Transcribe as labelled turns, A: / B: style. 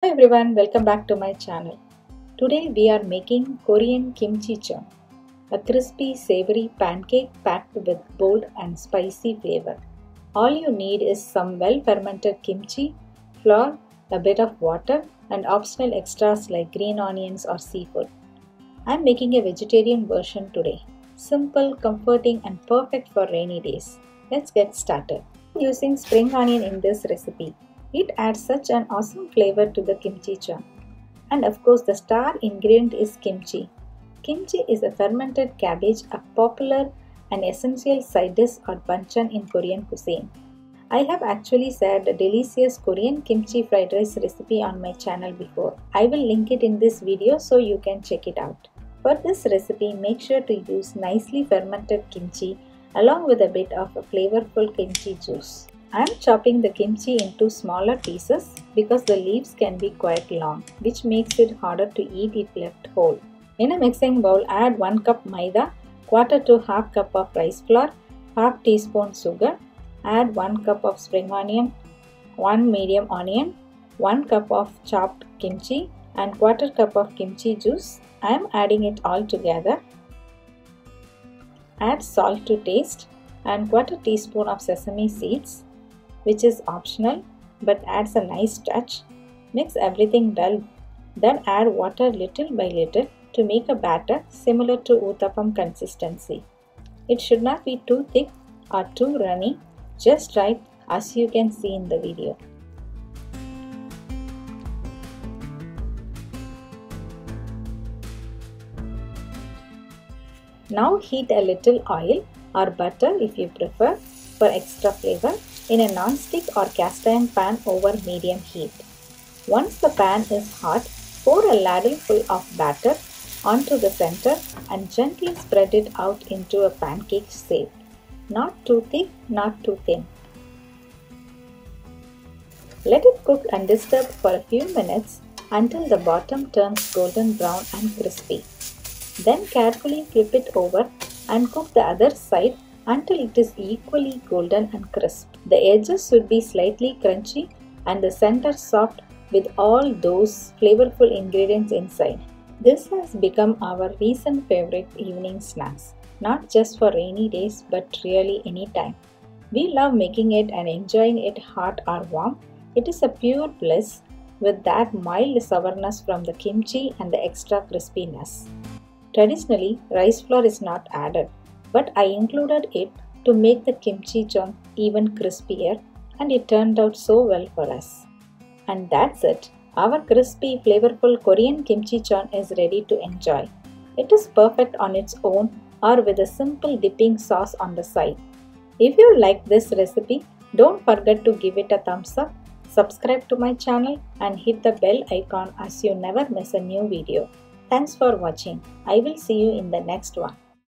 A: Hi everyone, welcome back to my channel. Today we are making Korean Kimchi Jeon, a crispy savory pancake packed with bold and spicy flavor. All you need is some well fermented kimchi, flour, a bit of water and optional extras like green onions or seafood. I am making a vegetarian version today. Simple, comforting and perfect for rainy days. Let's get started. I am using spring onion in this recipe. It adds such an awesome flavor to the kimchi jeon. And of course the star ingredient is kimchi. Kimchi is a fermented cabbage, a popular and essential side dish or banchan in Korean cuisine. I have actually shared a delicious Korean kimchi fried rice recipe on my channel before. I will link it in this video so you can check it out. For this recipe, make sure to use nicely fermented kimchi along with a bit of a flavorful kimchi juice. I am chopping the kimchi into smaller pieces because the leaves can be quite long, which makes it harder to eat if left whole. In a mixing bowl, add 1 cup maida, quarter to half cup of rice flour, half teaspoon sugar, add 1 cup of spring onion, 1 medium onion, 1 cup of chopped kimchi and quarter cup of kimchi juice. I am adding it all together. Add salt to taste and quarter teaspoon of sesame seeds, which is optional but adds a nice touch. Mix everything well, then add water little by little to make a batter similar to uttapam consistency. It should not be too thick or too runny, just right as you can see in the video. Now heat a little oil or butter if you prefer for extra flavor in a non-stick or cast iron pan over medium heat. Once the pan is hot, pour a ladle full of batter onto the center and gently spread it out into a pancake shape. Not too thick, not too thin. Let it cook undisturbed for a few minutes until the bottom turns golden brown and crispy. Then carefully flip it over and cook the other side until it is equally golden and crisp. The edges should be slightly crunchy and the center soft with all those flavorful ingredients inside. This has become our recent favorite evening snacks, not just for rainy days but really anytime. We love making it and enjoying it hot or warm. It is a pure bliss with that mild sourness from the kimchi and the extra crispiness. Traditionally, rice flour is not added, but I included it to make the kimchi jeon even crispier and it turned out so well for us. And that's it. Our crispy, flavorful Korean kimchi jeon is ready to enjoy. It is perfect on its own or with a simple dipping sauce on the side. If you like this recipe, don't forget to give it a thumbs up, subscribe to my channel and hit the bell icon as you never miss a new video. Thanks for watching. I will see you in the next one.